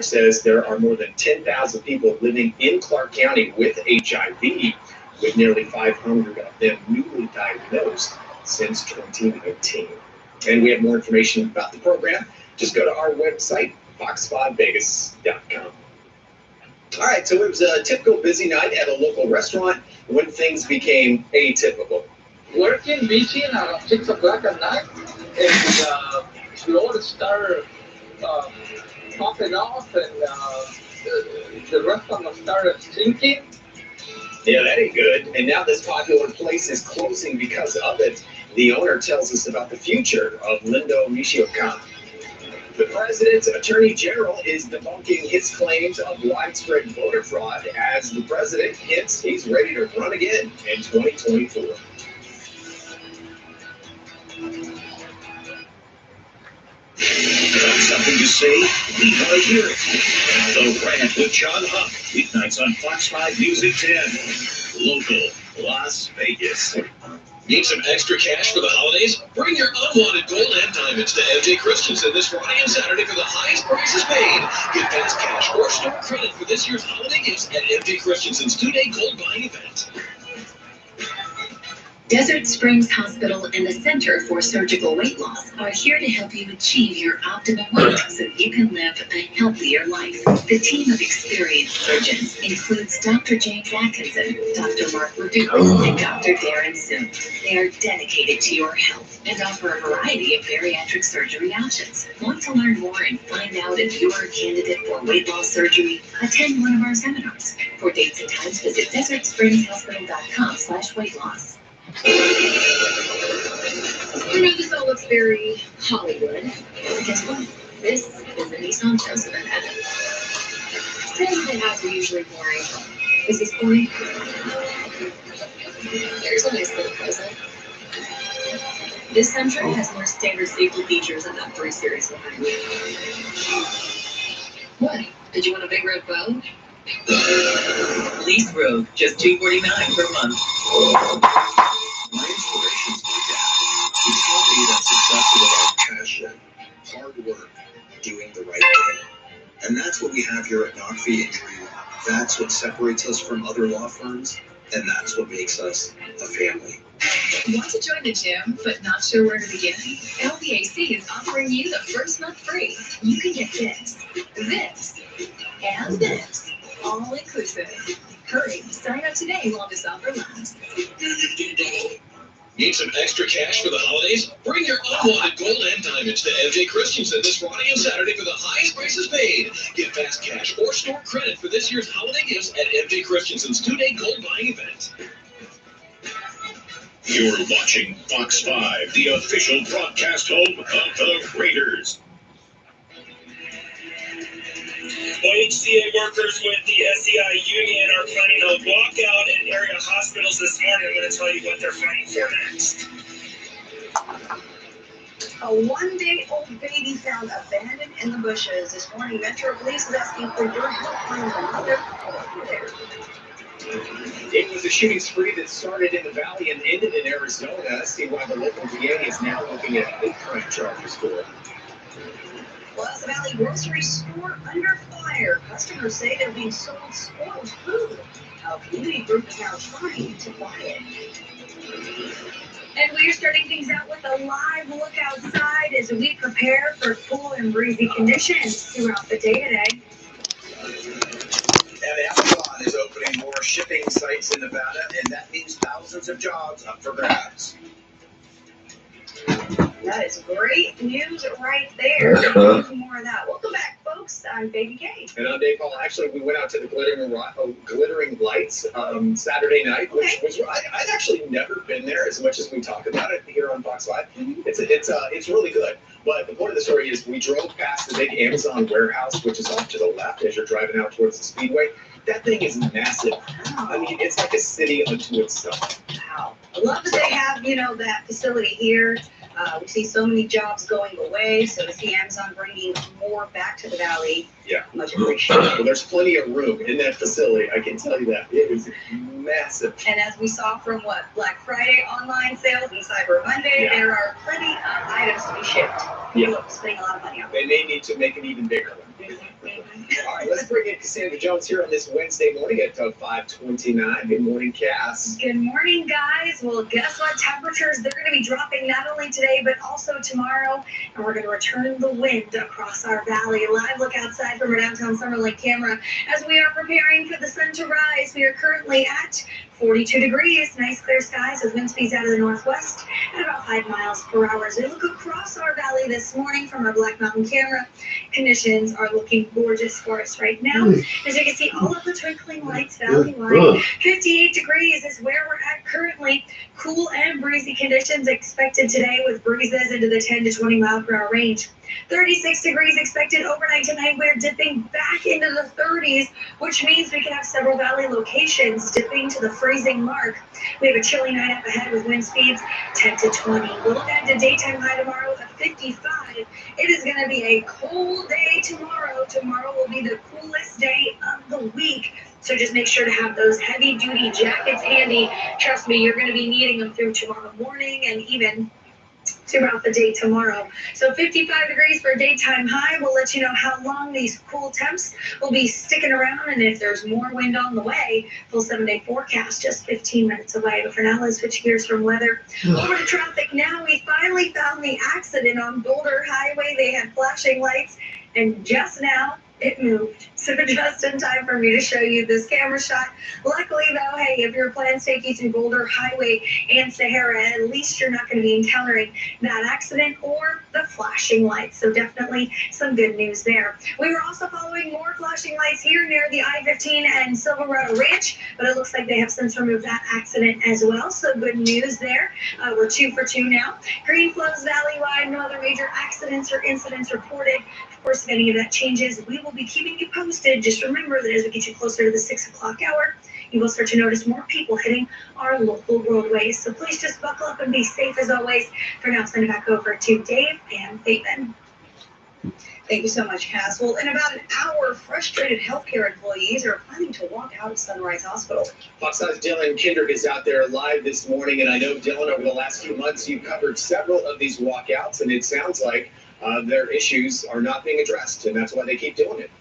says there are more than 10,000 people living in Clark County with HIV, with nearly 500 of them newly diagnosed since 2019. And we have more information about the program. Just go to our website, fox5vegas.com. All right, so it was a typical busy night at a local restaurant when things became atypical. Working busy around 6 o'clock at night, and Lord started popping off, and the restaurant started sinking. Yeah, that ain't good. And now this popular place is closing because of it. The owner tells us about the future of Lindo Nishiokan. The president's attorney general is debunking his claims of widespread voter fraud as the president hints he's ready to run again in 2024. Got something to say? We want to hear it. The Rant with John Huck, weeknights on Fox 5 Music 10. Local, Las Vegas. Need some extra cash for the holidays? Bring your unwanted gold and diamonds to MJ Christensen this Friday and Saturday for the highest prices paid. Get fast cash or store credit for this year's holiday gifts at MJ Christensen's 2-day gold buying event. Desert Springs Hospital and the Center for Surgical Weight Loss are here to help you achieve your optimal weight so you can live a healthier life. The team of experienced surgeons includes Dr. James Atkinson, Dr. Mark Leduc, and Dr. Darren Soon. They are dedicated to your health and offer a variety of bariatric surgery options. Want to learn more and find out if you're a candidate for weight loss surgery? Attend one of our seminars. For dates and times, visit desertspringshospital.com/weight-loss. I know this all looks very Hollywood, but guess what? This is the Nissan Joseph in heaven. President houses are usually boring. Is this boring? There's a nice little present. This Sentra has more standard safety features than that 3 Series behind me. What? Did you want a big red bow? Lease Road, just $249 per month. My inspiration's my dad. He taught me that success is about passion, hard work, doing the right thing. And that's what we have here at Knockfee & Drew. That's what separates us from other law firms, and that's what makes us a family. Want to join the gym, but not sure where to begin? LBAC is offering you the first month free. You can get this, and this, all inclusive. Hurry, sign up today while this offer lasts. Need some extra cash for the holidays? Bring your unwanted gold and diamonds to MJ Christensen this Friday and Saturday for the highest prices paid. Get fast cash or store credit for this year's holiday gifts at MJ Christensen's 2-day gold buying event. You're watching Fox 5, the official broadcast home of the Raiders. YHCA workers with the SEI union are planning a walkout in area hospitals this morning. I'm going to tell you what they're fighting for next. A 1-day-old baby found abandoned in the bushes. This morning, Metro Police is asking for your help finding another there. It was a shooting spree that started in the Valley and ended in Arizona. See why the local DA is now looking at hate crime charges for it. Plaza Valley grocery store under fire. Customers say they're being sold spoiled food. A community group is now trying to buy it. And we're starting things out with a live look outside as we prepare for cool and breezy conditions throughout the day today. And Amazon is opening more shipping sites in Nevada, and that means thousands of jobs up for grabs. That is great news right there. More of that. Welcome back, folks. I'm Baby K. And I'm Dave Paul. Actually, we went out to the glittering lights Saturday night, which was I'd actually never been there as much as we talk about it here on Fox 5. It's really good. But the point of the story is we drove past the big Amazon warehouse, which is off to the left as you're driving out towards the Speedway. That thing is massive. I mean, it's like a city unto itself. Wow. I love that they have, that facility here. We see so many jobs going away, so to see Amazon bringing more back to the Valley, much appreciated. Well, there's plenty of room in that facility, I can tell you that. It is massive. And as we saw from Black Friday online sales and Cyber Monday, there are plenty of items to be shipped. People are spending a lot of money on it. They may need to make an even bigger one. bring in Cassandra Jones here on this Wednesday morning at 5:29. Good morning, Cass. Good morning, guys. Well, guess what? Temperatures, they're going to be dropping not only today, but also tomorrow. And we're going to return the wind across our valley. Live look outside from our downtown Summerlin camera as we are preparing for the sun to rise. We are currently at 42 degrees, nice clear skies with wind speeds out of the northwest at about 5 miles per hour. As we look across our valley this morning from our Black Mountain camera, conditions are looking gorgeous for us right now. As you can see, all of the twinkling lights valley-wide. 58 degrees is where we're at currently. Cool and breezy conditions expected today with breezes into the 10 to 20 mile per hour range. 36 degrees expected overnight tonight. We're dipping back into the 30s, which means we can have several valley locations dipping to the freezing mark. We have a chilly night up ahead with wind speeds 10 to 20. We'll look at the daytime high tomorrow at 55. It is going to be a cold day tomorrow. Tomorrow will be the coolest day of the week. So just make sure to have those heavy duty jackets handy. Trust me, you're going to be needing them through tomorrow morning and even throughout the day tomorrow. So 55 degrees for a daytime high. We'll let you know how long these cool temps will be sticking around and if there's more wind on the way. Full 7-day forecast just 15 minutes away. But for now, let's switch gears from weather over to traffic. Now we finally found the accident on Boulder Highway. They had flashing lights and just now it moved. So just in time for me to show you this camera shot. Luckily though, hey, if your plans take you through Boulder Highway and Sahara, at least you're not going to be encountering that accident or the flashing lights. So definitely some good news there. We were also following more flashing lights here near the I-15 and Silverado Ranch, but it looks like they have since removed that accident as well. So good news there. We're 2 for 2 now. Green flows valley-wide, no other major accidents or incidents reported. Of course, if any of that changes, we will be keeping you posted. Just remember that as we get you closer to the 6 o'clock hour, you will start to notice more people hitting our local roadways. So please just buckle up and be safe as always. For now, send it back over to Dave and Faven. Thank you so much, Cass. Well, in about an hour, frustrated healthcare employees are planning to walk out of Sunrise Hospital. Fox 5's Dylan Kendrick is out there live this morning, and I know, Dylan, over the last few months, you've covered several of these walkouts, and it sounds like their issues are not being addressed, and that's why they keep doing it.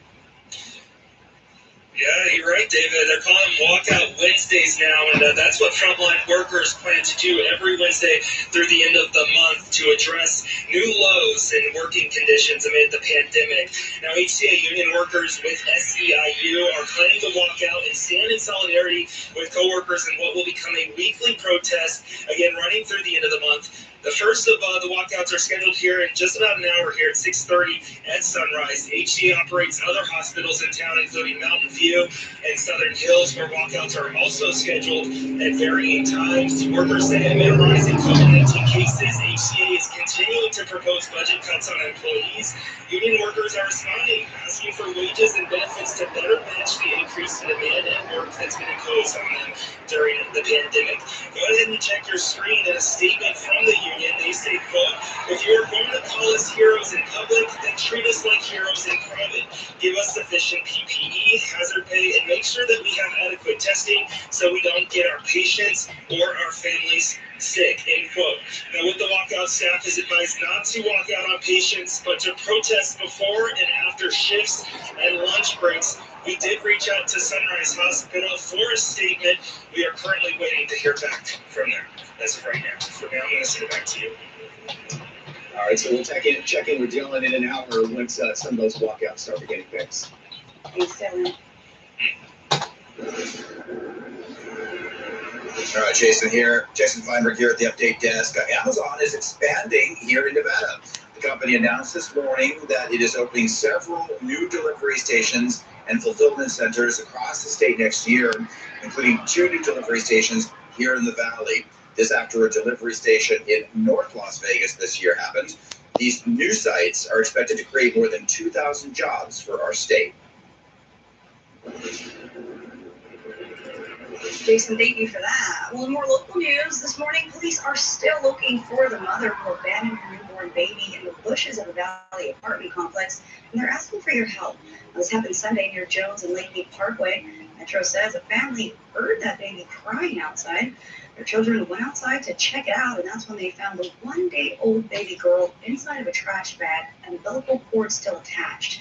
Yeah, you're right, David. They're calling them Walkout Wednesdays now, and that's what frontline workers plan to do every Wednesday through the end of the month to address new lows in working conditions amid the pandemic. Now, HCA union workers with SEIU are planning to walk out and stand in solidarity with coworkers in what will become a weekly protest, again, running through the end of the month. The first of the walkouts are scheduled here in just about an hour here at 6:30 at Sunrise. HCA operates other hospitals in town, including Mountain View and Southern Hills, where walkouts are also scheduled at varying times. Workers say amid rising COVID-19 cases, HCA is continuing to propose budget cuts on employees. Union workers are responding, asking for wages and benefits to better match the increase in demand at work that's been imposed on them during the pandemic. Go ahead and check your screen at a statement from the union. They say, quote, "If you are going to call us heroes in public, then treat us like heroes in private. Give us sufficient PPE, hazard pay, and make sure that we have adequate testing so we don't get our patients or our families sick," end quote. Now, with the walkout, staff is advised not to walk out on patients, but to protest before and after shifts and lunch breaks. We did reach out to Sunrise Hospital for a statement. We are currently waiting to hear back from them as of right now. For now, I'm going to send it back to you. All right, so we'll check in with Dylan in an hour once some of those walkouts start getting fixed. Thanks, Dylan. All right, Jason Feinberg here at the Update Desk. Amazon is expanding here in Nevada. The company announced this morning that it is opening several new delivery stations and fulfillment centers across the state next year, including 2 new delivery stations here in the Valley. This after a delivery station in North Las Vegas this year happened. These new sites are expected to create more than 2,000 jobs for our state. Jason, thank you for that. Well, in more local news, this morning, police are still looking for the mother who abandoned her newborn baby in the bushes of the Valley apartment complex, and they're asking for your help. This happened Sunday near Jones and Lakeview Parkway. Metro says a family heard that baby crying outside. Their children went outside to check it out, and that's when they found the 1-day-old baby girl inside of a trash bag and umbilical cord still attached.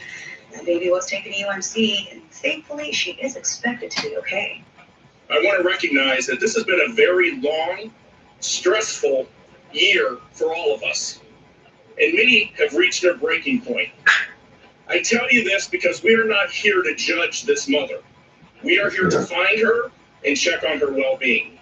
That baby was taken to UMC, and thankfully she is expected to be okay. I want to recognize that this has been a very long, stressful year for all of us. And many have reached their breaking point. I tell you this because we are not here to judge this mother. We are here to find her and check on her well-being.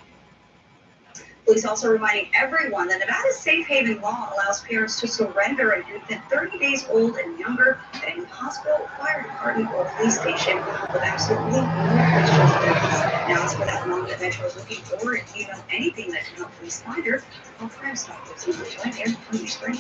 Police also reminding everyone that Nevada's safe haven law allows parents to surrender an infant 30 days old and younger at any hospital, fire department, or police station with absolutely no questions asked. Now, as for that mom that Metro is looking for, if you know anything that can help police find her, call Crime Stoppers. Right here on your screen.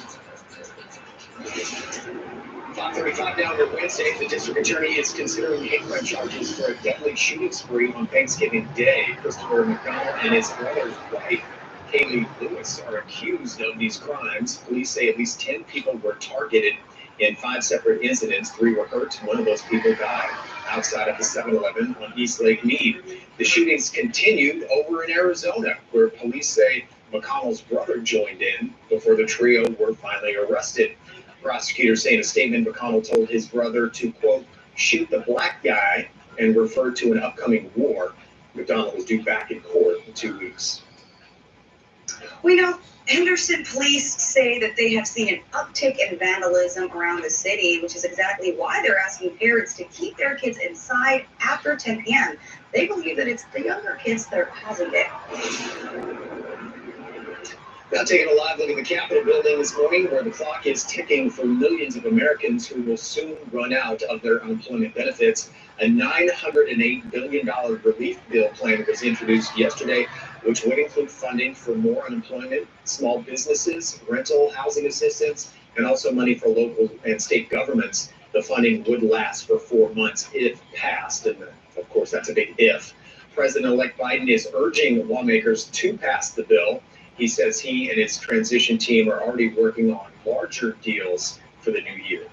5:35 now on Wednesday. The district attorney is considering hate crime charges for a deadly shooting spree on Thanksgiving Day. Christopher McDonald and his brother's wife, Kaylee Lewis, are accused of these crimes. Police say at least 10 people were targeted in 5 separate incidents. 3 were hurt. 1 of those people died outside of the 7-Eleven on East Lake Mead. The shootings continued over in Arizona, where police say McConnell's brother joined in before the trio were finally arrested. Prosecutors say in a statement McConnell told his brother to, quote, shoot the black guy, and referred to an upcoming war. McDonald was due back in court in 2 weeks. We know Henderson police say that they have seen an uptick in vandalism around the city, which is exactly why they're asking parents to keep their kids inside after 10 p.m. They believe that it's the younger kids that are causing it. Now taking a live look at the Capitol building this morning, where the clock is ticking for millions of Americans who will soon run out of their unemployment benefits. A $908 billion relief bill plan was introduced yesterday, which would include funding for more unemployment, small businesses, rental housing assistance, and also money for local and state governments. The funding would last for 4 months if passed, and of course that's a big if. President-elect Biden is urging lawmakers to pass the bill. He says he and his transition team are already working on larger deals for the new year.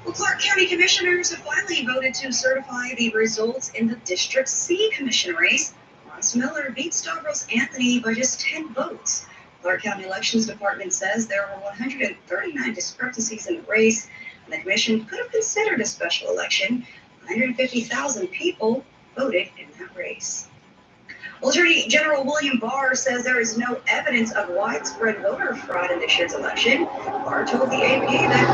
Well, Clark County commissioners have finally voted to certify the results in the District C commission race. Ross Miller beat Stavros Anthony by just 10 votes. Clark County Elections Department says there were 139 discrepancies in the race, and the commission could have considered a special election. 150,000 people voted in that race. Well, Attorney General William Barr says there is no evidence of widespread voter fraud in this year's election. Barr told the AP that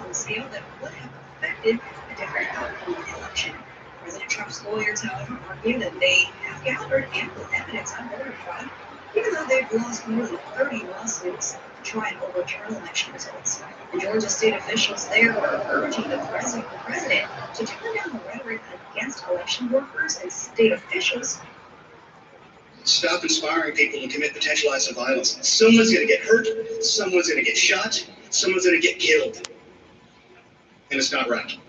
concealed that would have affected a different outcome of the election. President Trump's lawyers, however, argue that they have gathered ample evidence of voter fraud, even though they've lost more than 30 lawsuits to try and overturn election results. The Georgia state officials there are urging the president to turn down the rhetoric against election workers and state officials. Stop inspiring people to commit potential acts of violence. Someone's going to get hurt, someone's going to get shot, someone's going to get killed. And it's not right.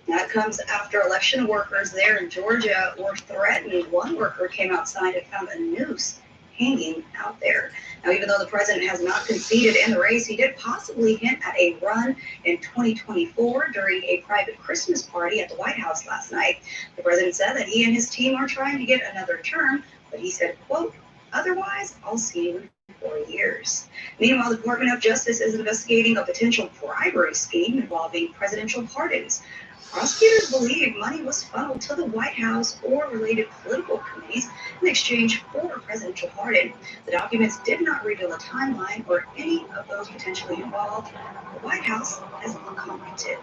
That comes after election workers there in Georgia were threatened. One worker came outside and found a noose hanging out there. Now, even though the president has not conceded in the race, he did possibly hint at a run in 2024 during a private Christmas party at the White House last night. The president said that he and his team are trying to get another term, but he said, quote, otherwise, I'll see you in 4 years. Meanwhile, the Department of Justice is investigating a potential bribery scheme involving presidential pardons. Prosecutors believe money was funneled to the White House or related political committees in exchange for a presidential pardon. The documents did not reveal a timeline or any of those potentially involved. The White House has not commented.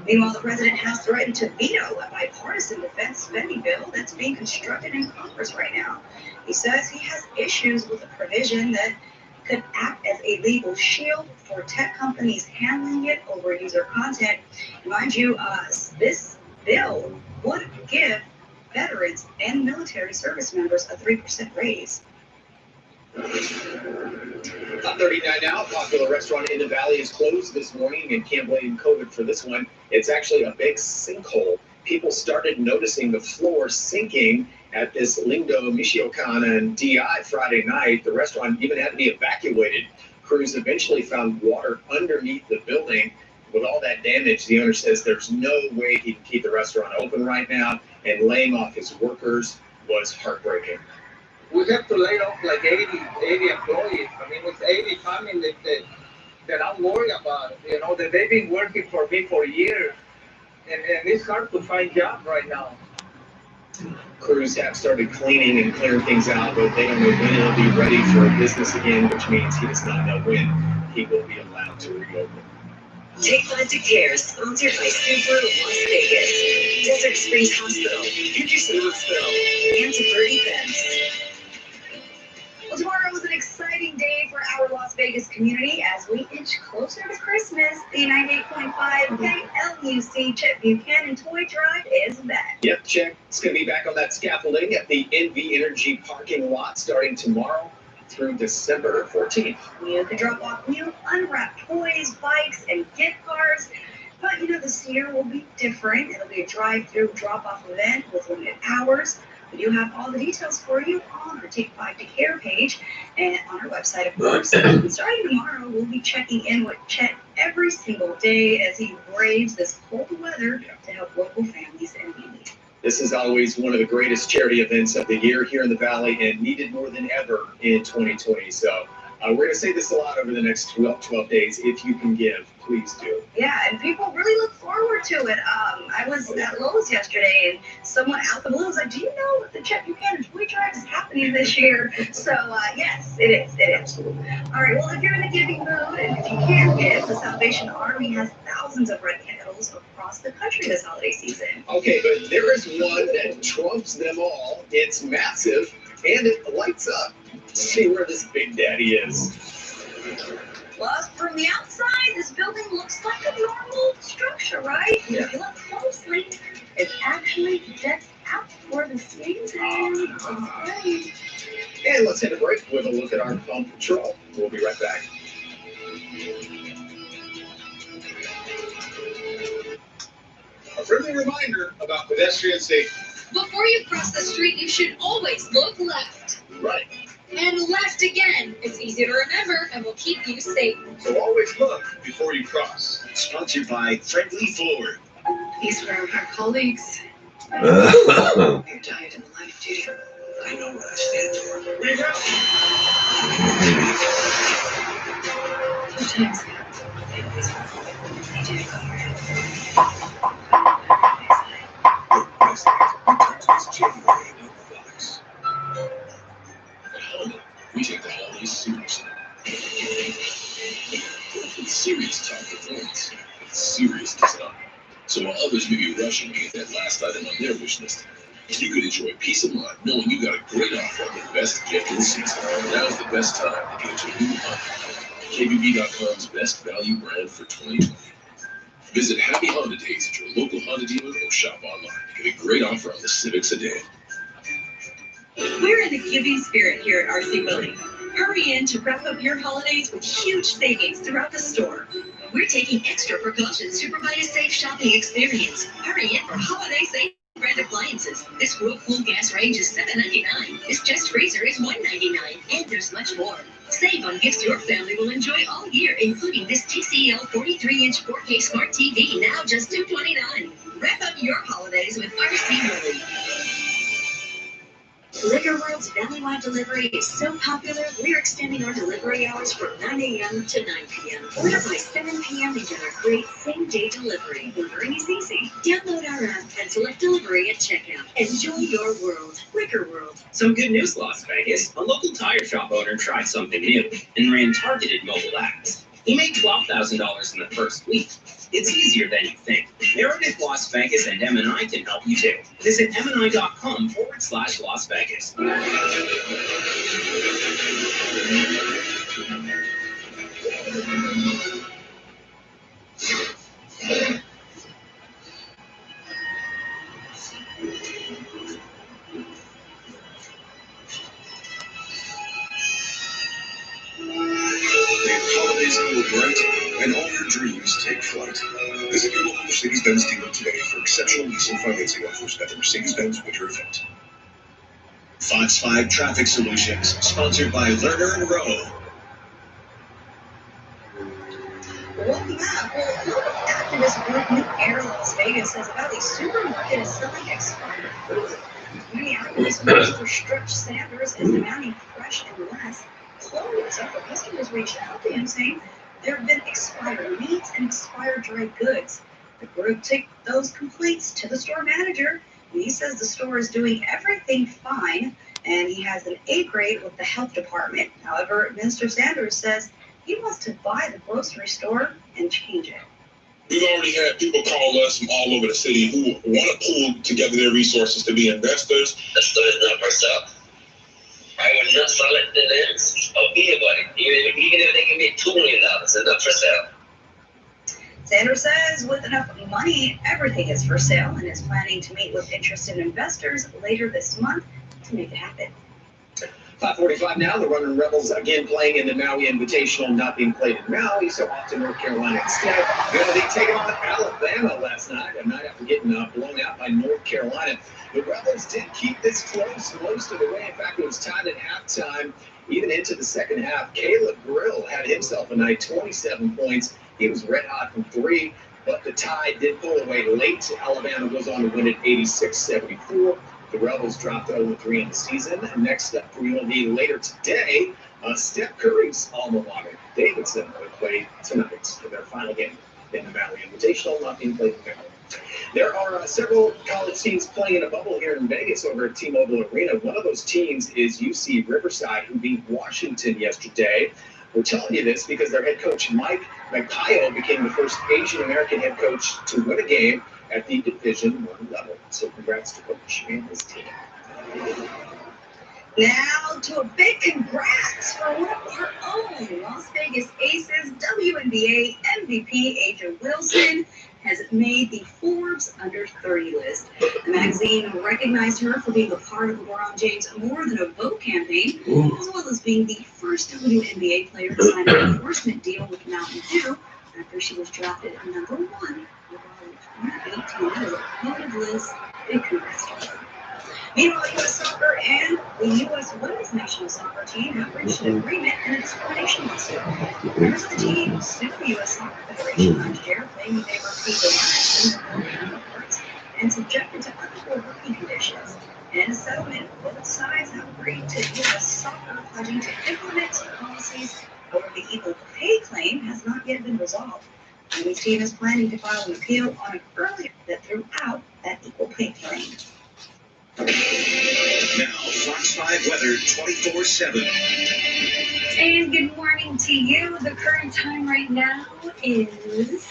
Meanwhile, the president has threatened to veto a bipartisan defense spending bill that's being constructed in Congress right now. He says he has issues with a provision that could act as a legal shield for tech companies handling it over user content. Mind you, this bill would give veterans and military service members a 3% raise. 5:39 now. Popular restaurant in the Valley is closed this morning, and can't blame COVID for this one. It's actually a big sinkhole. People started noticing the floor sinking at this Lindo Michoacan and DI Friday night. The restaurant even had to be evacuated. Crews eventually found water underneath the building. With all that damage, the owner says there's no way he can keep the restaurant open right now, and laying off his workers was heartbreaking. We have to lay off like 80 employees. I mean, it's 80 families that I'm worried about, you know, that they've been working for me for years. And it's hard to find jobs right now. Crews have started cleaning and clearing things out, but they don't know when he'll be ready for business again, which means he does not know when he will be allowed to reopen. Take 5 to Care, sponsored by Subaru Las Vegas, Desert Springs Hospital, Henderson Hospital, and Birdie Bends. Well, tomorrow is an exciting day for our Las Vegas community as we inch closer to Christmas. The 98.5 KLUC Chet Buchanan Toy Drive is back. Yep, Chet. It's going to be back on that scaffolding at the NV Energy parking lot starting tomorrow through December 14th. You can drop off new unwrapped toys, bikes, and gift cards. But, you know, this year will be different. It'll be a drive-through drop-off event with limited hours. We do have all the details for you on our Take 5 to Care page and on our website, of course. Starting tomorrow, we'll be checking in with Chet every single day as he braves this cold weather to help local families in need. This is always one of the greatest charity events of the year here in the Valley and needed more than ever in 2020. So we're going to say this a lot over the next 12 days. If you can give, please do. Yeah, and people really look forward to it. I was at Lowe's yesterday, and someone out the blue was like, "Do you know the Chet Buchanan Toy Drive is happening this year?" So, yes, it is. It is. All right, well, if you're in a giving mood, and if you can give, the Salvation Army has thousands of red candles across the country this holiday season. Okay, but there is one that trumps them all. It's massive, and it lights up. See where this Big Daddy is. Plus, from the outside, this building looks like a normal structure, right? Yeah. If you look closely, it's actually decked out for the season. Okay. And let's hit a break with a look at our pump patrol. We'll be right back. A friendly reminder about pedestrian safety. Before you cross the street, you should always look left. Right. And left again. It's easy to remember and will keep you safe. So always look before you cross. Sponsored by Friendly Forward. These were our colleagues. Your diet and life duty. I know what I stand for. We have. Sometimes January on Fox. At Honda, we take the holidays seriously. With serious top performance, serious design. So while others may be rushing to get that last item on their wish list, you could enjoy peace of mind knowing you got a great offer on the best gift of the season. Now's the best time to get into a new Honda. KBB.com's best value brand for 2020. Visit Happy Honda Days at your local Honda dealer or shop online to get a great offer on the Civic sedan. We're in the giving spirit here at RC Willing. Hurry in to wrap up your holidays with huge savings throughout the store. We're taking extra precautions to provide a safe shopping experience. Hurry in for holiday save brand appliances. This Whirlpool gas range is $7.99. This chest freezer is $1.99. And there's much more. Save on gifts your family will enjoy all year, including this TCL 43-inch 4K Smart TV, now just $229. Wrap up your holidays with RC Willing. Liquor World's Value-Add delivery is so popular, we're extending our delivery hours from 9 a.m. to 9 p.m. Order by 7 p.m. and get our great same-day delivery. Ordering is easy. Download our app and select delivery at checkout. Enjoy your world. Liquor World. Some good news, Las Vegas. A local tire shop owner tried something new and ran targeted mobile ads. He made $12,000 in the first week. It's easier than you think. Meredith Las Vegas and M&I can help you too. Visit mni.com/Las Vegas. Holidays go bright and all your dreams take flight. Visit your local Mercedes-Benz dealer today for exceptional leasing financing offers at the Mercedes-Benz Winter Event. Fox 5 Traffic Solutions, sponsored by Lerner and Rowe. Welcome back. Well, local activist group New Air Las Vegas says about a supermarket is selling expired food. Minneapolis Minister Stretch Sanders is demanding fresh and less clothes after customers reached out to him saying there have been expired meats and expired dry goods. The group took those complaints to the store manager, and he says the store is doing everything fine, and he has an A grade with the health department. However, Minister Sanders says he wants to buy the grocery store and change it. We've already had people call us from all over the city who want to pull together their resources to be investors. The store is not for sale. I will not sell it to them or anybody, even if they give me $2 million. It's not for sale. Sanders says with enough money, everything is for sale, and is planning to meet with interested investors later this month to make it happen. 5:45 now. The Running Rebels again playing in the Maui Invitational, not being played in Maui, so off to North Carolina instead. Going to be taking on Alabama last night, a night after getting blown out by North Carolina. The Rebels did keep this close most of the way. In fact, it was tied at halftime, even into the second half. Caleb Grill had himself a night, 27 points. He was red hot from three, but the Tide did pull away late. Alabama goes on to win at 86-74. The Rebels dropped 0-3 in the season. And next up for UNLV later today, Steph Curry's alma mater, Davidson, will play tonight in their final game in the Maui Invitational, not being played in Maui. There are several college teams playing in a bubble here in Vegas over at T-Mobile Arena. One of those teams is UC Riverside, who beat Washington yesterday. We're telling you this because their head coach, Mike Magpayo, became the first Asian American head coach to win a game at the Division I level. So congrats to Coach and his team. Now to a big congrats for one of our own Las Vegas Aces, WNBA MVP A'ja Wilson has made the Forbes Under 30 list. The magazine recognized her for being a part of LeBron James' More Than a Vote campaign, as well as being the first WNBA player to sign an endorsement deal with Mountain Dew after she was drafted at number 1 overall in 2018. That is a voted list. Big congrats to her. Meanwhile, U.S. Soccer and the U.S. Women's National Soccer Team have reached an agreement in a discrimination lawsuit. Members of the team sued the U.S. Soccer Federation last year, claiming they were paid less than their counterparts and subjected to unfair working conditions. In a settlement, both sides have agreed to U.S. Soccer pledging to implement policies. However, the equal pay claim has not yet been resolved. The women's team is planning to file an appeal on an earlier that threw out that equal pay claim. Now, Fox 5 weather 24/7. And good morning to you. The current time right now is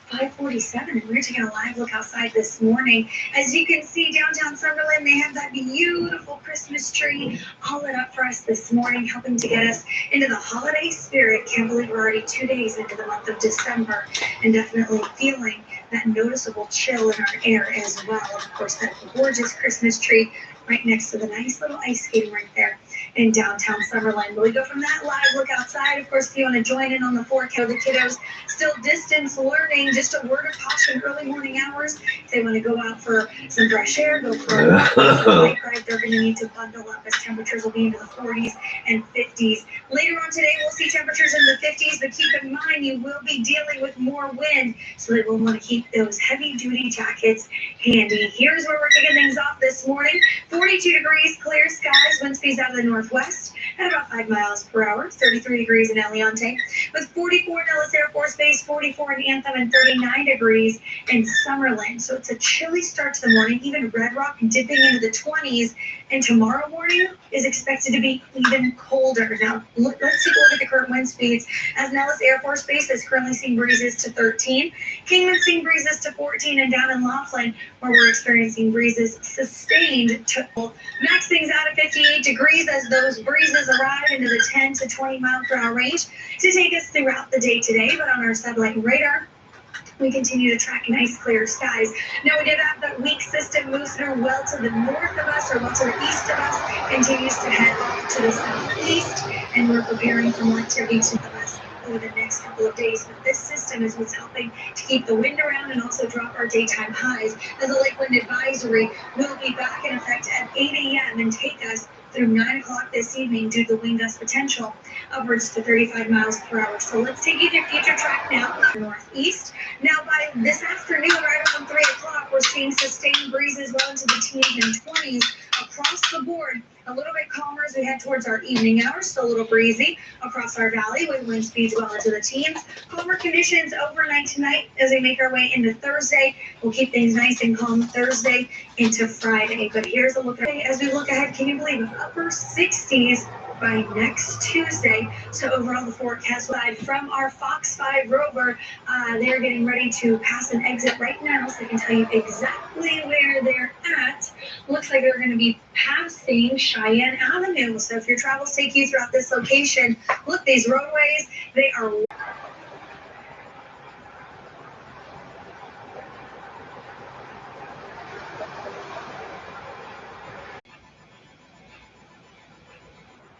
5:47, and we're taking a live look outside this morning. As you can see, downtown Summerlin, they have that beautiful Christmas tree all lit up for us this morning, helping to get us into the holiday spirit. Can't believe we're already 2 days into the month of December, and definitely feeling that noticeable chill in our air as well. Of course, that gorgeous Christmas tree right next to the nice little ice skating rink there in downtown Summerlin. But we go from that live look outside. Of course, if you want to join in on the forecast, the kiddos still distance learning. Just a word of caution, early morning hours. If they want to go out for some fresh air, go for a bike ride, they're going to need to bundle up as temperatures will be into the 40s and 50s. Later on today, we'll see temperatures in the 50s, but keep in mind you will be dealing with more wind, so they will want to keep those heavy-duty jackets handy. Here's where we're kicking things off this morning. 42 degrees, clear skies, wind speeds out of the northwest at about 5 miles per hour. 33 degrees in El Leonte, with 44 in Nellis Air Force Base, 44 in Anthem, and 39 degrees in Summerlin. So it's a chilly start to the morning, even Red Rock dipping into the 20s. And tomorrow morning is expected to be even colder. Now, let's take a look at the current wind speeds. As Nellis Air Force Base is currently seeing breezes to 13, Kingman seeing breezes to 14, and down in Laughlin, where we're experiencing breezes sustained to max things out at 58 degrees as those breezes arrive into the 10 to 20 mile per hour range to take us throughout the day today. But on our satellite radar, we continue to track nice clear skies. Now, we did have that weak system move through well to the north of us, or well to the east of us, continues to head off to the southeast, and we're preparing for more activity to us over the next couple of days. But this system is what's helping to keep the wind around and also drop our daytime highs, as the lake wind advisory will be back in effect at 8 a.m. and take us through 9 o'clock this evening due to the wind gust potential upwards to 35 miles per hour. So let's take you to future track now, northeast. Now by this afternoon, right around 3 o'clock, we're seeing sustained breezes well into the teens and 20s across the board. A little bit calmer as we head towards our evening hours, still a little breezy across our valley with wind speeds well into the teens. Calmer conditions overnight tonight as we make our way into Thursday. We'll keep things nice and calm Thursday into Friday. But here's a look at as we look ahead. Can you believe it? Upper 60s by next Tuesday. So overall, the forecast side from our Fox 5 rover, they're getting ready to pass an exit right now, so they can tell you exactly where they're at. Looks like they're going to be passing Cheyenne Avenue. So if your travels take you throughout this location, look, these roadways, they are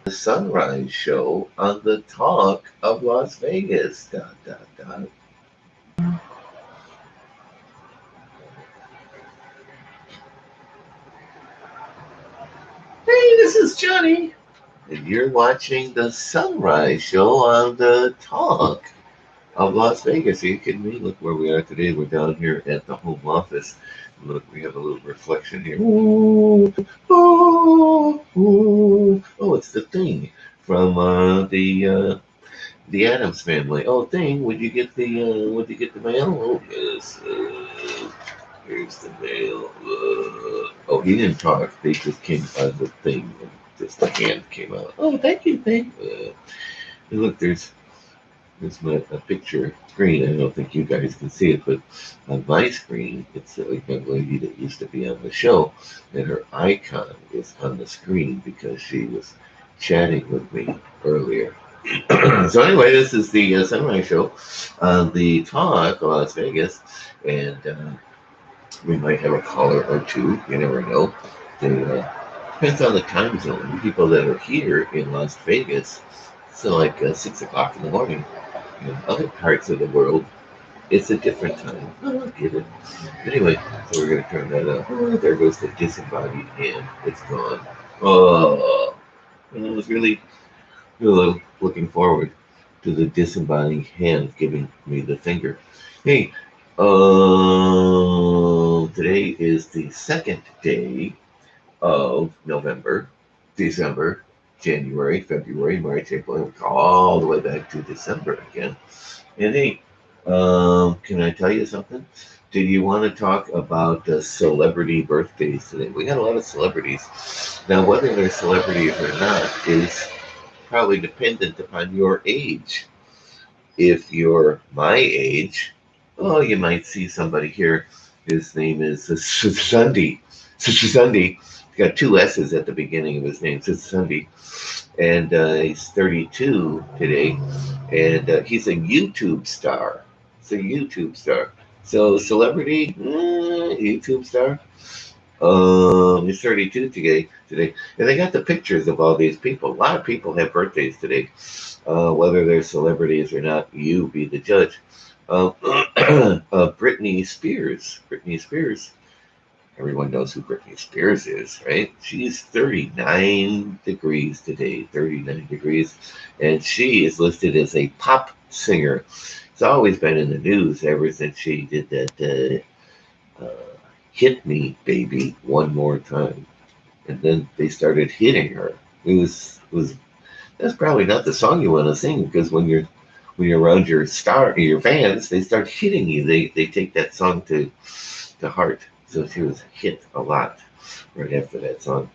the Sunrise Show on the Talk of Las Vegas. ... Hey, this is Johnny, and you're watching the Sunrise Show on the Talk of Las Vegas. Are you kidding me? Look where we are today. We're down here at the home office. Look, we have a little reflection here. Ooh, ooh, ooh. Oh, it's the Thing from the Addams Family. Oh, Thing, would you get the mail? Oh, yes. Here's the mail. Oh, he didn't talk. They just came out of the thing, and just the hand came out. Oh, thank you, Thing. And look, there's a picture screen. I don't think you guys can see it, but on my screen, it's a young lady that used to be on the show, and her icon is on the screen because she was chatting with me earlier. So anyway, this is the Sunrise Show on the Talk of Las Vegas, and we might have a caller or two. You never know. Depends on the time zone. People that are here in Las Vegas, so like 6 o'clock in the morning. In other parts of the world, it's a different time. Oh, I get it. Anyway, so we're going to turn that up. Oh, there goes the disembodied hand. It's gone. Oh, I was really looking forward to the disembodied hand giving me the finger. Hey, today is the second day of November, December, January, February, March, April, all the way back to December again. And hey, can I tell you something? Did you want to talk about celebrity birthdays today? We got a lot of celebrities. Now, whether they're celebrities or not is probably dependent upon your age. If you're my age, oh, you might see somebody here. His name is Sunday. Sunday. He's got two S's at the beginning of his name. Sunday. And he's 32 today. And he's a YouTube star. He's a YouTube star. So celebrity, YouTube star. He's 32 today. And they got the pictures of all these people. A lot of people have birthdays today. Whether they're celebrities or not, you be the judge. Britney Spears. Britney Spears. Everyone knows who Britney Spears is, right? She's 39 degrees today, 39 degrees. And she is listed as a pop singer. It's always been in the news ever since she did that Hit Me, Baby, One More Time. And then they started hitting her. That's probably not the song you want to sing, because when you're around your fans, they start hitting you. They take that song to heart. So she was hit a lot right after that song.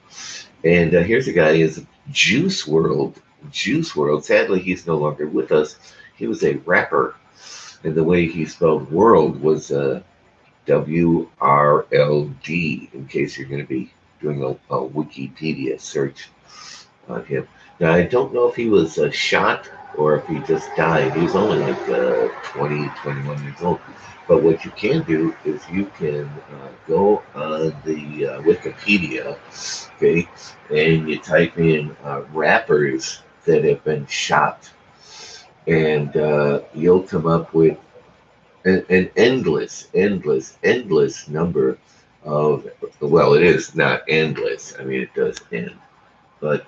And here's a guy, is Juice WRLD. Juice WRLD. Sadly, he's no longer with us. He was a rapper, and the way he spelled world was WRLD. In case you're going to be doing a Wikipedia search on him. Now, I don't know if he was shot or if he just died. He was only like 20, 21 years old. But what you can do is you can go on the Wikipedia, okay, and you type in rappers that have been shot. And you'll come up with an endless number of, well, it is not endless. I mean, it does end. But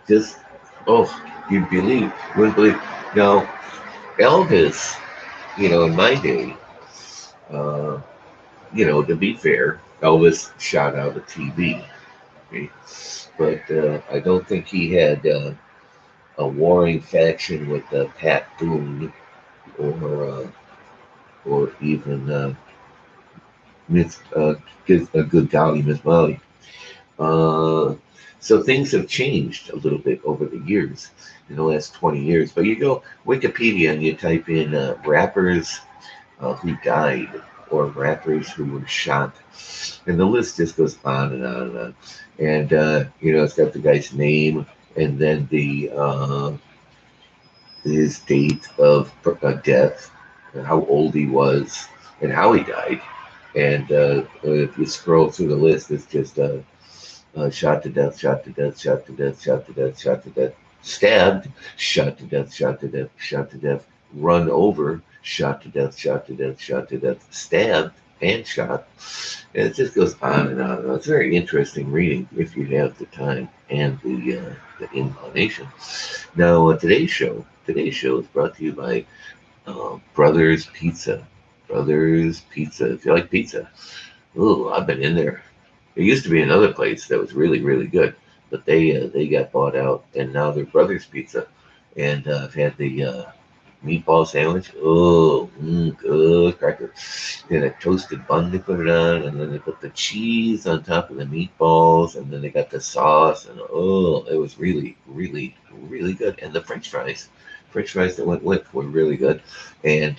just, oh, wouldn't believe. Now, Elvis, in my day, uh, to be fair, Elvis shot out a TV. Okay? But I don't think he had a warring faction with Pat Boone or even Miss Good Golly Miss Molly. So things have changed a little bit over the years, in the last 20 years. But you go Wikipedia and you type in rappers who died or rappers who were shot, and the list just goes on and on and on. And it's got the guy's name and then his date of death, and how old he was, and how he died. And if you scroll through the list, it's just shot to death, shot to death, shot to death, shot to death, shot to death, stabbed, shot to death, shot to death, shot to death, run over, shot to death, shot to death, shot to death, stabbed and shot. And it just goes on and on. It's very interesting reading if you have the time and the inclination. Now, today's show is brought to you by Brothers Pizza. Brothers Pizza. If you like pizza, ooh, I've been in there. There used to be another place that was really, really good, but they got bought out, and now they're Brothers Pizza. And I've had the meatball sandwich. Oh, good cracker. Then a toasted bun they put it on, and then they put the cheese on top of the meatballs, and then they got the sauce, and oh, it was really, really, really good. And the French fries that went with were really good. And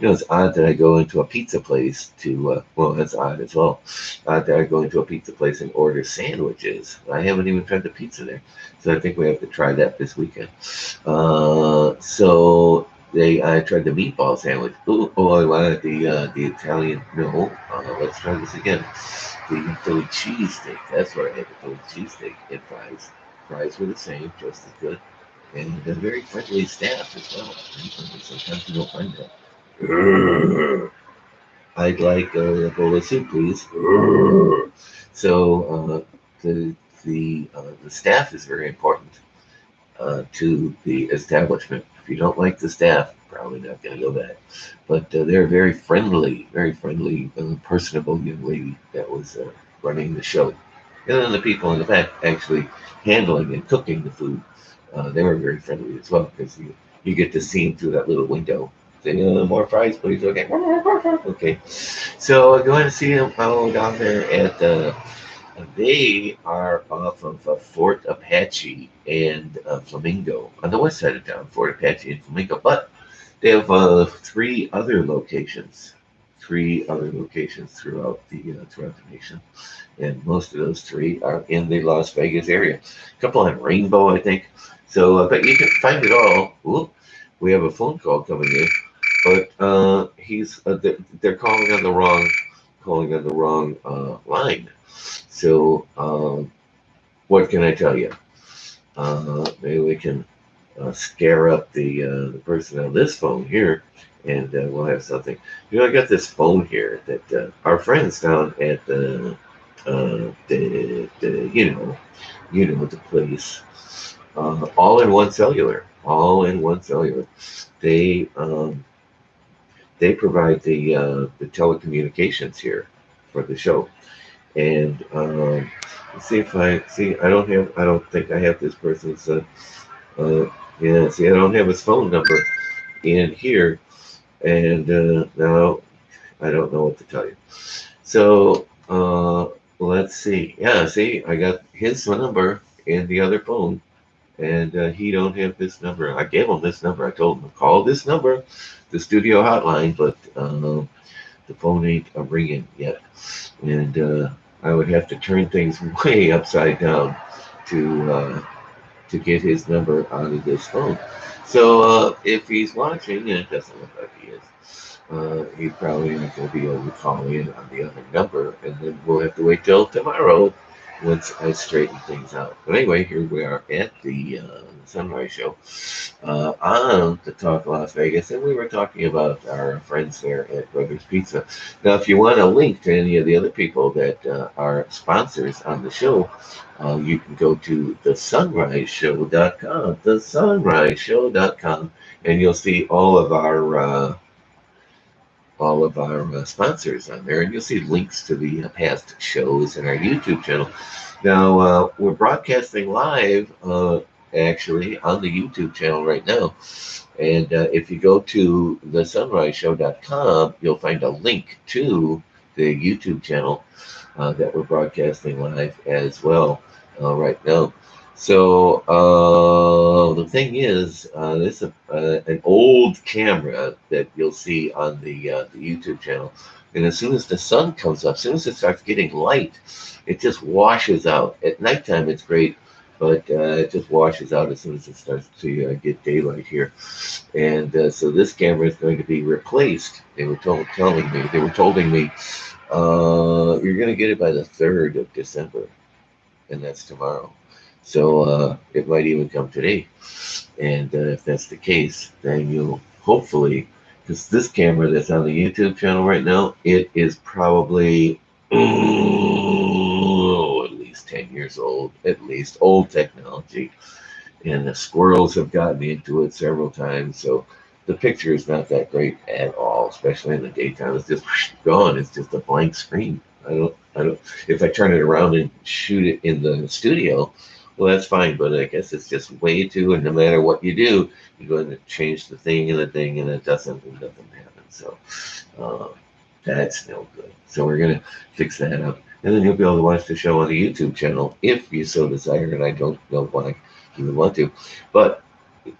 it's odd that I go into a pizza place that's odd as well. Odd that I go into a pizza place and order sandwiches. I haven't even tried the pizza there, so I think we have to try that this weekend. So I tried the meatball sandwich. I wanted the Italian. No, let's try this again. The Philly cheesesteak. That's where I had the Philly cheesesteak and fries. Fries were the same, just as good. And a very friendly staff as well. Sometimes you don't find that. I'd like a bowl of soup, please. So the staff is very important to the establishment. If you don't like the staff, probably not going to go back. But they're very friendly, personable young lady that was running the show. And then the people in the back actually handling and cooking the food. They were very friendly as well, because you get to see them through that little window. Say, more fries, please. Okay. Okay. So go ahead and see them down there at they are off of Fort Apache and Flamingo on the west side of town, Fort Apache and Flamingo. But they have three other locations throughout the nation, and most of those three are in the Las Vegas area. A couple on Rainbow, I think. So, but you can find it all. Ooh, we have a phone call coming in, but they're calling on the wrong line. So, what can I tell you? Maybe we can scare up the person on this phone here, and we'll have something. I got this phone here that our friends down at the place. All in one cellular. They provide the telecommunications here for the show. And let's see if I don't think I have this person's I don't have his phone number in here, and now I don't know what to tell you. So let's see. Yeah, see, I got his number in the other phone, and he don't have this number. I gave him this number. I told him to call this number, the studio hotline, but the phone ain't ringing yet, and I would have to turn things way upside down to get his number out of this phone. So if he's watching, and it doesn't look like he is, he's probably not going to be able to call in on the other number, and then we'll have to wait till tomorrow once I straighten things out. But anyway, here we are at the Sunrise Show on the Talk Las Vegas, and we were talking about our friends there at Brothers Pizza. Now, if you want a link to any of the other people that are sponsors on the show, you can go to thesunriseshow.com, thesunriseshow.com, and you'll see all of our sponsors on there, and you'll see links to the past shows and our YouTube channel. Now, we're broadcasting live, actually, on the YouTube channel right now. And if you go to thesunriseshow.com, you'll find a link to the YouTube channel that we're broadcasting live as well right now. So the thing is, this is an old camera that you'll see on the YouTube channel. And as soon as the sun comes up, as soon as it starts getting light, it just washes out. At nighttime, it's great, but it just washes out as soon as it starts to get daylight here. And so this camera is going to be replaced. They were told me, you're going to get it by the 3rd of December, and that's tomorrow. So it might even come today. And if that's the case, then you'll hopefully, because this camera that's on the YouTube channel right now, it is probably at least 10 years old, at least old technology. And the squirrels have gotten into it several times. So the picture is not that great at all, especially in the daytime. It's just gone. It's just a blank screen. I don't, if I turn it around and shoot it in the studio, well, that's fine, but I guess it's just way too, and no matter what you do, you're going to change the thing, and it doesn't happen. So that's no good. So we're going to fix that up, and then you'll be able to watch the show on the YouTube channel if you so desire, and I don't know why you would want to, but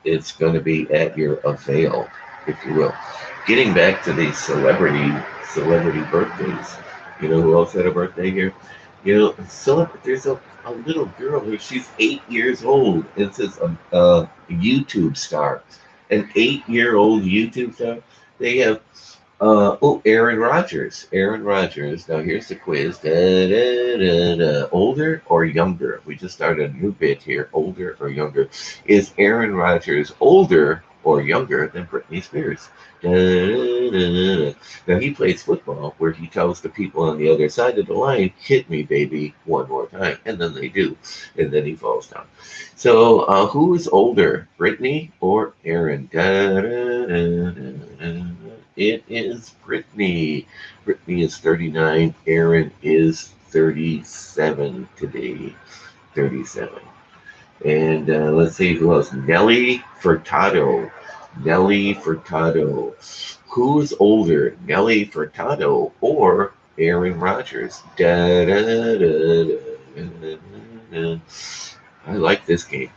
it's going to be at your avail, if you will. Getting back to the celebrity birthdays, you know who else had a birthday here? You know, there's a little girl here. She's 8 years old. It's a YouTube star, an 8-year-old YouTube star. They have Aaron Rodgers. Aaron Rodgers. Now here's the quiz. Older or younger? We just started a new bit here. Older or younger? Is Aaron Rodgers older or younger than Britney Spears? Now he plays football where he tells the people on the other side of the line, "Hit me, baby, one more time," and then they do, and then he falls down. So who is older, Britney or Aaron? It is Britney. Britney is 39. Aaron is 37 today. 37. And let's see who else. Nelly Furtado. Nelly Furtado. Who's older, Nelly Furtado or Aaron Rodgers? I like this game.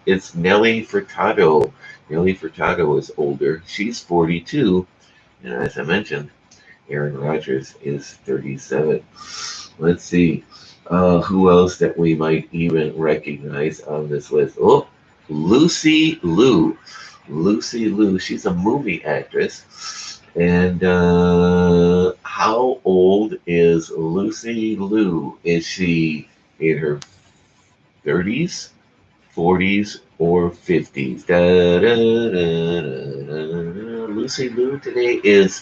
It's Nelly Furtado. Nelly Furtado is older. She's 42. And as I mentioned, Aaron Rodgers is 37. Let's see who else that we might even recognize on this list. Oh, Lucy Liu. Lucy Liu. She's a movie actress. And how old is Lucy Liu? Is she in her 30s, 40s, or 50s? Lucy Liu today is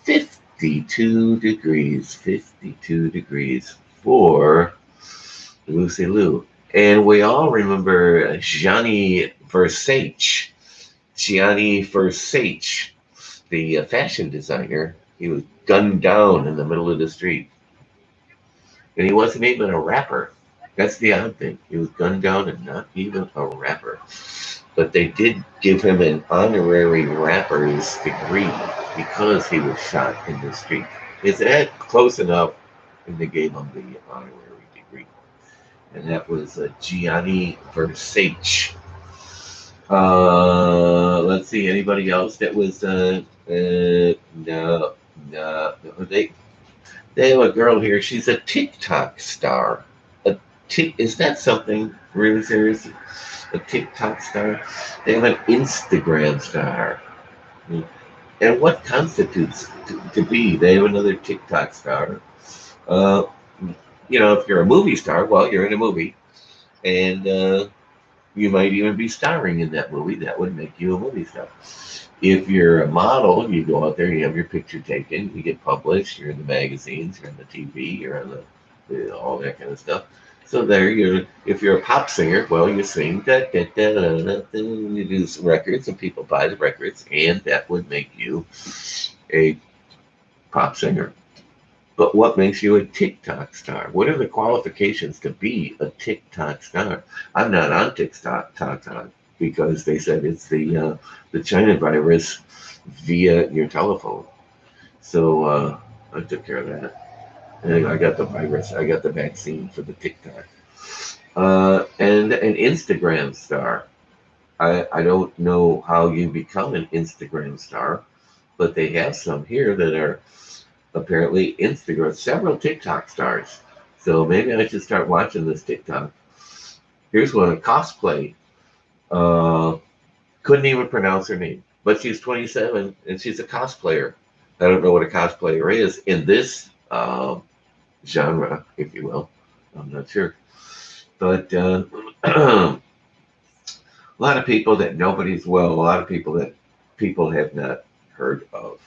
52 degrees. 52 degrees for Lucy Liu. And we all remember Gianni Versace. Gianni Versace, the fashion designer. He was gunned down in the middle of the street. And he wasn't even a rapper. That's the odd thing. He was gunned down and not even a rapper. But they did give him an honorary rapper's degree because he was shot in the street. Is that close enough? And they gave him the honorary degree. And that was Gianni Versace. Let's see, anybody else that was no. They have a girl here. She's a TikTok star. Is that something really serious? A TikTok star? They have an Instagram star. And what constitutes to be? They have another TikTok star. Uh, if you're a movie star, well, you're in a movie, and you might even be starring in that movie. That would make you a movie star. If you're a model, you go out there, you have your picture taken, you get published, you're in the magazines, you're on the TV, you're on all that kind of stuff. So there, if you're a pop singer, well, you sing, you do some records, and people buy the records, and that would make you a pop singer. But what makes you a TikTok star? What are the qualifications to be a TikTok star? I'm not on TikTok because they said it's the China virus via your telephone. So I took care of that. And I got the virus. I got the vaccine for the TikTok. And an Instagram star. I don't know how you become an Instagram star, but they have some here that are apparently Instagram, several TikTok stars. So maybe I should start watching this TikTok. Here's one, a cosplay. Couldn't even pronounce her name, but she's 27 and she's a cosplayer. I don't know what a cosplayer is in this genre, if you will. I'm not sure. But a lot of people that a lot of people that people have not heard of.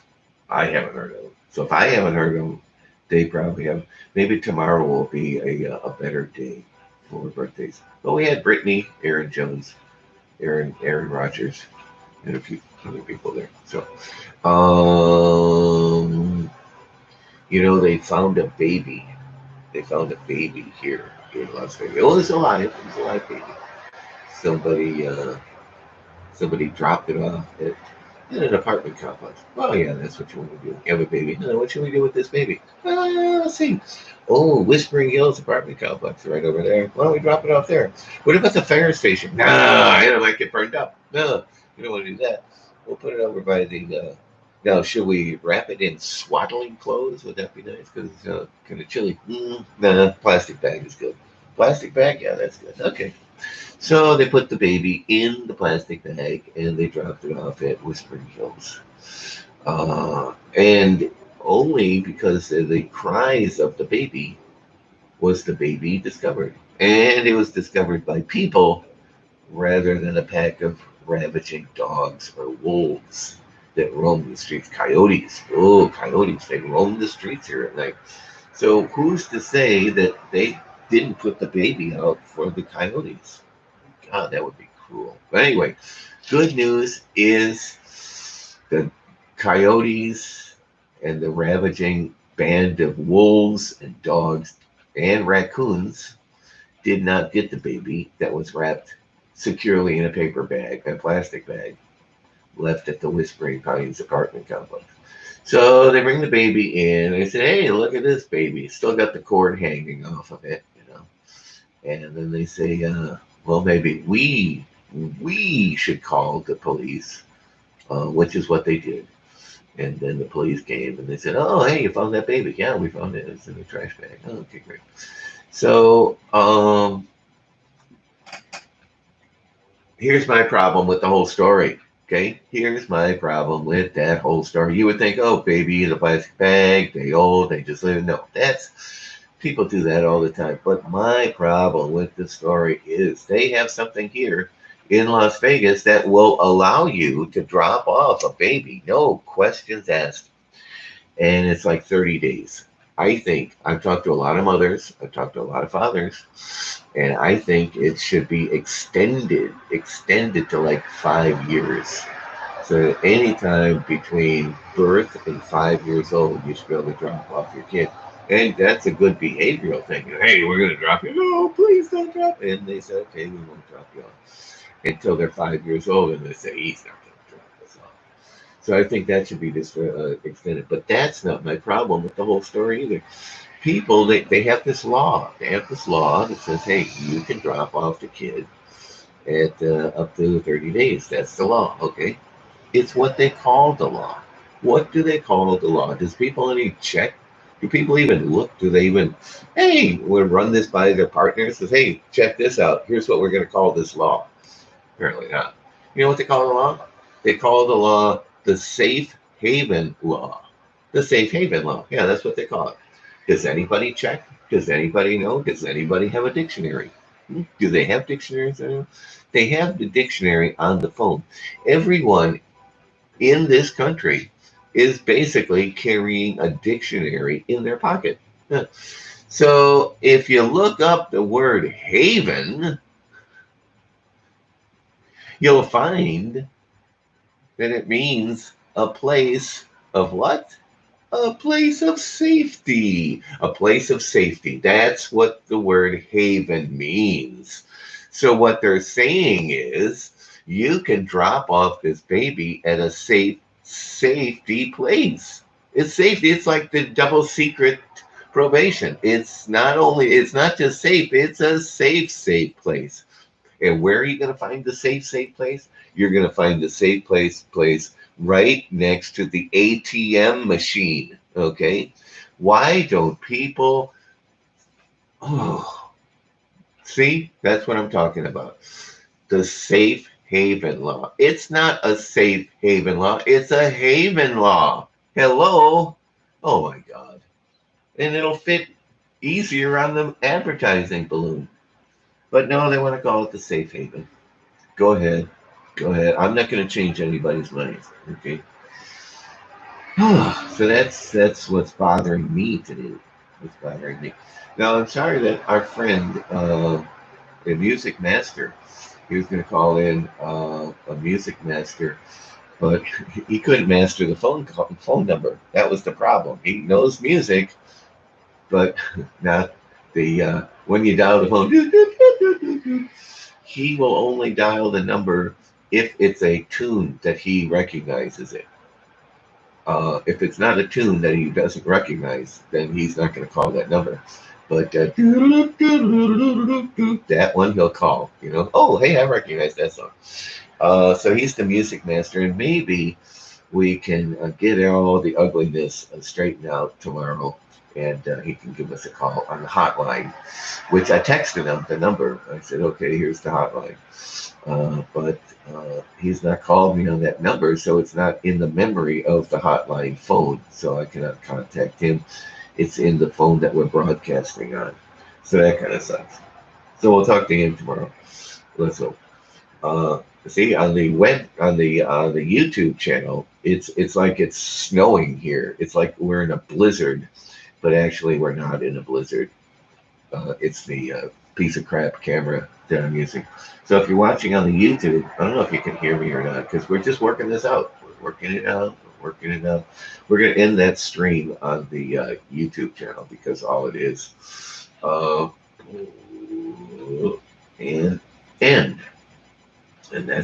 I haven't heard of them. So if I haven't heard of them, they probably have. Maybe tomorrow will be a better day for birthdays. But we had Brittany, Aaron Jones, Aaron Rodgers, and a few other people there. So, they found a baby. They found a baby here in Las Vegas. It was alive. It was a live baby. Somebody dropped it off in an apartment complex. Oh yeah, that's what you want to do. You have a baby. No, what should we do with this baby? Let's see. Oh, Whispering Hills apartment complex right over there. Why don't we drop it off there? What about the fire station? Nah, it might get burned up. No, you don't want to do that. We'll put it over by the. Now, should we wrap it in swaddling clothes? Would that be nice? Because it's kind of chilly. Nah, plastic bag is good. Plastic bag? Yeah, that's good. Okay. So they put the baby in the plastic bag and they dropped it off at Whispering Hills. And only because of the cries of the baby was the baby discovered. And it was discovered by people rather than a pack of ravaging dogs or wolves that roam the streets. Coyotes. Oh, coyotes. They roam the streets here at night. So who's to say that they didn't put the baby out for the coyotes? God, that would be cruel. But anyway, good news is the coyotes and the ravaging band of wolves and dogs and raccoons did not get the baby that was wrapped securely in a paper bag, a plastic bag, left at the Whispering Pines apartment complex. So they bring the baby in. They say, hey, look at this baby. Still got the cord hanging off of it, And then they say, well, maybe we should call the police, which is what they did. And then the police came and they said, oh, hey, you found that baby. Yeah, we found it. It's in the trash bag. Oh, okay, great. So here's my problem with the whole story. Okay, here's my problem with that whole story. You would think, oh, baby in a plastic bag, they old, they just live. No, people do that all the time. But my problem with the story is they have something here in Las Vegas that will allow you to drop off a baby, no questions asked. And it's like 30 days. I think I've talked to a lot of mothers, I've talked to a lot of fathers, and I think it should be extended to like 5 years. So anytime between birth and 5 years old, you should be able to drop off your kid. And that's a good behavioral thing. Hey, we're going to drop you. No, please don't drop. And they say, okay, we won't drop you off until they're 5 years old. And they say, he's not going to drop us off. So I think that should be just extended. But that's not my problem with the whole story either. People, they have this law. They have this law that says, hey, you can drop off the kid at up to 30 days. That's the law, okay? It's what they call the law. What do they call the law? Does people any check? Do people even look? Do they even, hey, we'll run this by their partners? Says, hey, check this out. Here's what we're going to call this law. Apparently not. You know what they call the law? They call the law the Safe Haven Law. The Safe Haven Law. Yeah, that's what they call it. Does anybody check? Does anybody know? Does anybody have a dictionary? Do they have dictionaries? They have the dictionary on the phone. Everyone in this country is basically carrying a dictionary in their pocket. So if you look up the word haven, you'll find that it means a place of what? A place of safety. A place of safety. That's what the word haven means. So what they're saying is you can drop off this baby at a safety place. It's safety. It's like the double secret probation. It's not just safe, it's a safe place. And where are you going to find the safe place? You're going to find the safe place right next to the ATM machine. Okay? Why don't people? Oh, see, that's what I'm talking about. The safe haven law. It's not a safe haven law. It's a haven law. Hello? Oh my God. And it'll fit easier on the advertising balloon. But no, they want to call it the safe haven. Go ahead. Go ahead. I'm not going to change anybody's mind. Okay. So that's what's bothering me today. What's bothering me. Now, I'm sorry that our friend, the music master, he was going to call in a music master, but he couldn't master the phone number. That was the problem. He knows music, but not the when you dial the phone, he will only dial the number if it's a tune that he recognizes it. If it's not a tune that he doesn't recognize, then he's not going to call that number. But that one he'll call. You know, oh hey, I recognize that song. So he's the music master, and maybe we can get all the ugliness straightened out tomorrow. And he can give us a call on the hotline, which I texted him the number. I said, okay, here's the hotline. But he's not called me on that number, so it's not in the memory of the hotline phone, so I cannot contact him. It's in the phone that we're broadcasting on. So that kind of sucks. So we'll talk to him tomorrow. Let's hope. See, on the YouTube channel, it's like it's snowing here. It's like we're in a blizzard. But actually, we're not in a blizzard. It's the piece of crap camera that I'm using. So if you're watching on the YouTube, I don't know if you can hear me or not, because we're just working this out. We're working it out. We're going to end that stream on the YouTube channel because all it is. And end. And that's